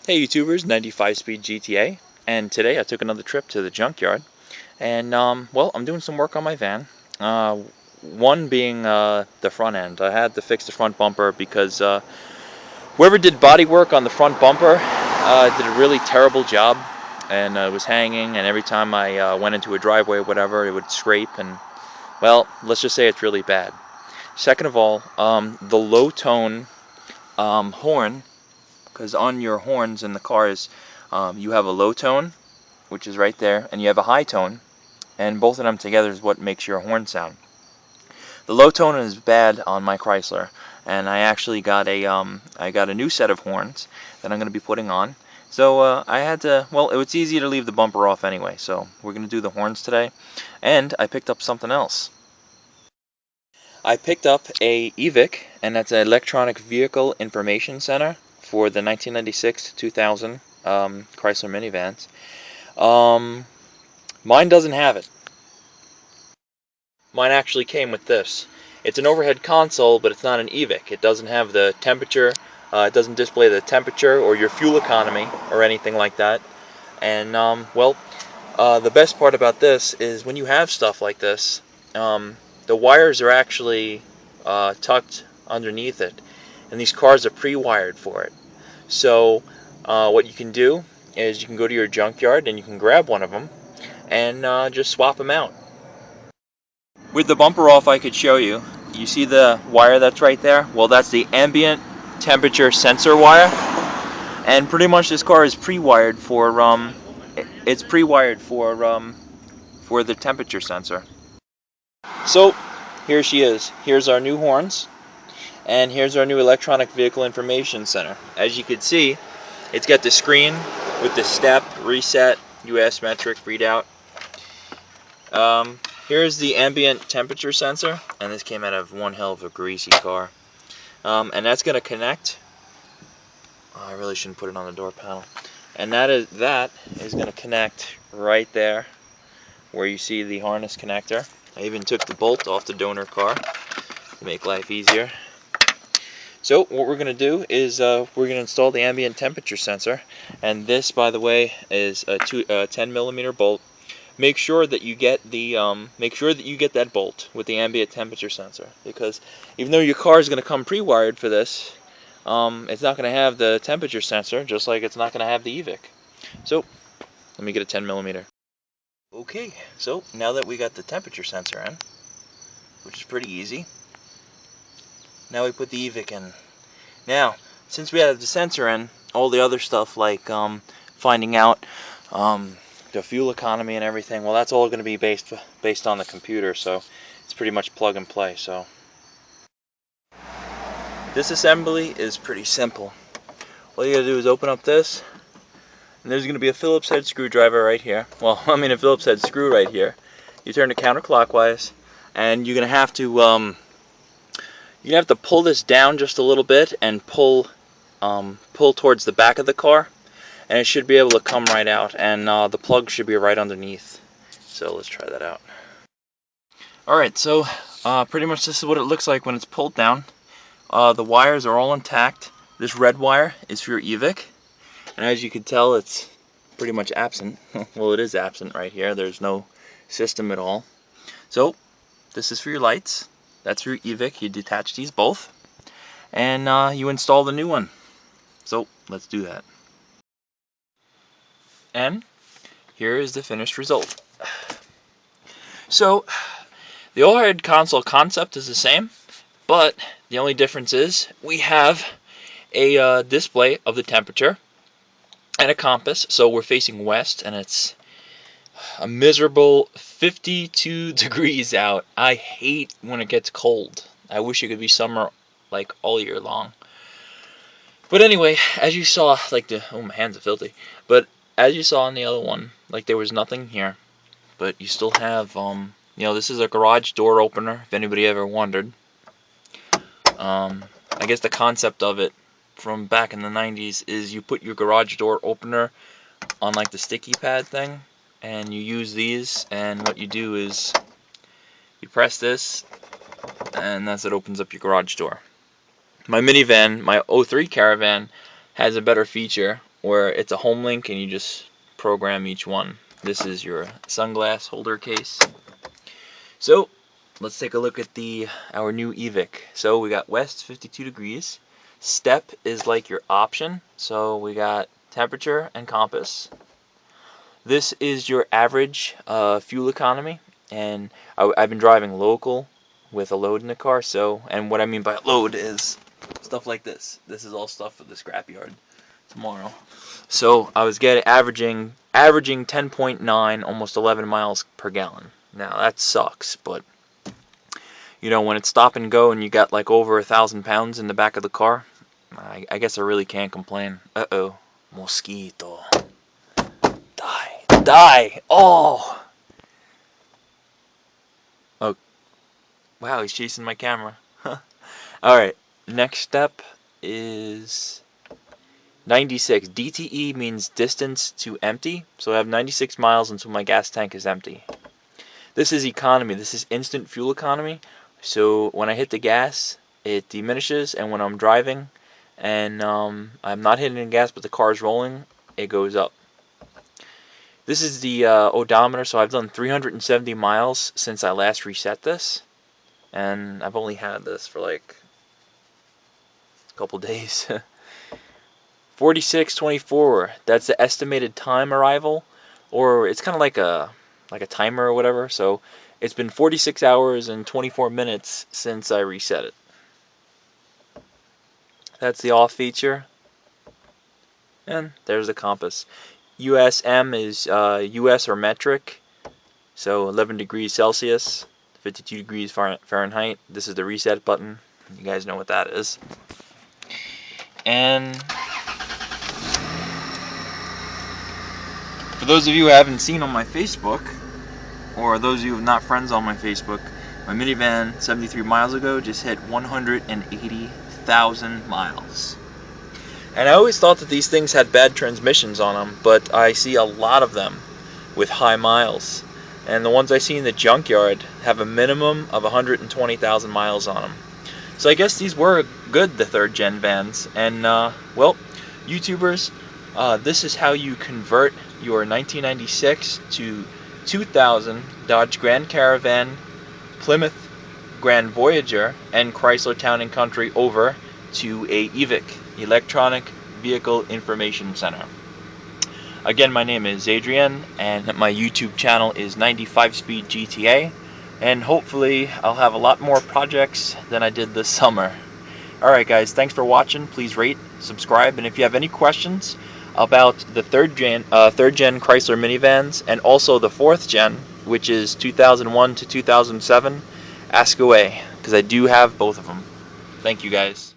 Hey YouTubers, 95 Speed GTA, and today I took another trip to the junkyard, and well, I'm doing some work on my van. One being the front end. I had to fix the front bumper because whoever did body work on the front bumper did a really terrible job, and it was hanging, and every time I went into a driveway or whatever, it would scrape, and well, let's just say it's really bad. Second of all, the low tone horn, because on your horns in the cars you have a low tone, which is right there, and you have a high tone, and both of them together is what makes your horn sound. The low tone is bad on my Chrysler, and I actually got a new set of horns that I'm going to be putting on. So I had to, well, it was easy to leave the bumper off anyway, so we're going to do the horns today. And I picked up something else. I picked up a E.V.I.C, and that's an Electronic Vehicle Information Center for the 1996 to 2000 Chrysler minivans. Mine doesn't have it. Mine actually came with this. It's an overhead console, but it's not an E.V.I.C. It doesn't have the temperature. It doesn't display the temperature or your fuel economy or anything like that. And well, the best part about this is when you have stuff like this, the wires are actually tucked underneath it, and these cars are pre-wired for it. So what you can do is you can go to your junkyard and you can grab one of them and just swap them out. With the bumper off, I could show you. You see the wire that's right there? Well, that's the ambient temperature sensor wire, and pretty much this car is pre-wired for for the temperature sensor. So here she is. Here's our new horns, and here's our new Electronic Vehicle Information Center. As you can see, it's got the screen with the step, reset, US metric readout. Here's the ambient temperature sensor, and this came out of one hell of a greasy car. And that's going to connect. Oh, I really shouldn't put it on the door panel. And that is going to connect right there where you see the harness connector. I even took the bolt off the donor car to make life easier. So what we're going to do is we're going to install the ambient temperature sensor, and this, by the way, is a 10mm bolt. Make sure that you get that bolt with the ambient temperature sensor, because even though your car is going to come pre-wired for this, it's not going to have the temperature sensor, just like it's not going to have the E.V.I.C. So let me get a 10mm. Okay, so now that we got the temperature sensor in, which is pretty easy, now we put the E.V.I.C in. Now, since we have the sensor in, all the other stuff like finding out the fuel economy and everything, well, that's all going to be based on the computer, so it's pretty much plug and play. So this assembly is pretty simple. All you gotta do is open up this, and there's going to be a Phillips head screwdriver right here. Well, I mean a Phillips head screw right here. You turn it counterclockwise, and you're going to have to pull this down just a little bit and pull towards the back of the car, and it should be able to come right out, and the plug should be right underneath. So let's try that out. Alright, so pretty much this is what it looks like when it's pulled down. The wires are all intact. This red wire is for your E.V.I.C, and as you can tell, it's pretty much absent. Well, it is absent right here. There's no system at all. So this is for your lights. That's for your E.V.I.C. You detach these both, and you install the new one. So let's do that. And here is the finished result. So the overhead console concept is the same, but the only difference is we have a display of the temperature and a compass. So we're facing west, and it's a miserable 52 degrees out. I hate when it gets cold. I wish it could be summer like all year long. But anyway, as you saw, oh, my hands are filthy. But as you saw on the other one, there was nothing here. But you still have, this is a garage door opener, if anybody ever wondered. I guess the concept of it from back in the 90s is you put your garage door opener on the sticky pad thing, and you use these, and what you do is you press this, and that's it opens up your garage door. My minivan, my 03 Caravan, has a better feature where it's a home link and you just program each one. This is your sunglass holder case. So let's take a look at our new E.V.I.C. So we got west 52 degrees. Step is like your option. So we got temperature and compass. This is your average fuel economy, and I've been driving local with a load in the car. So, and what I mean by a load is stuff like this. This is all stuff for the scrapyard tomorrow. So I was averaging 10.9, almost 11 miles per gallon. Now that sucks, but you know, when it's stop and go and you got like over 1,000 pounds in the back of the car, I guess I really can't complain. Uh-oh, mosquito. Die! Oh! Oh, wow, he's chasing my camera. Alright, next step is 96. DTE means distance to empty, so I have 96 miles until my gas tank is empty. This is economy. This is instant fuel economy. So when I hit the gas, it diminishes, and when I'm driving and I'm not hitting the gas but the car's rolling, it goes up. This is the odometer, so I've done 370 miles since I last reset this, and I've only had this for like a couple days. 46:24, that's the estimated time arrival, or it's kind of like a timer or whatever. So it's been 46 hours and 24 minutes since I reset it. That's the off feature, and there's the compass. USM is US or metric, so 11 degrees Celsius, 52 degrees Fahrenheit. This is the reset button. You guys know what that is. And for those of you who haven't seen on my Facebook, or those of you who are not friends on my Facebook, my minivan 73 miles ago just hit 180,000 miles. And I always thought that these things had bad transmissions on them, but I see a lot of them with high miles. And the ones I see in the junkyard have a minimum of 120,000 miles on them. So I guess these were good, the 3rd gen vans. And, well, YouTubers, this is how you convert your 1996 to 2000 Dodge Grand Caravan, Plymouth Grand Voyager, and Chrysler Town & Country over to a E.V.I.C, Electronic Vehicle Information Center. Again, my name is Adrian, and my YouTube channel is 95 Speed GTA, and hopefully I'll have a lot more projects than I did this summer. Alright guys, thanks for watching. Please rate, subscribe, and if you have any questions about the 3rd gen Chrysler minivans, and also the 4th gen, which is 2001 to 2007, ask away, because I do have both of them. Thank you guys.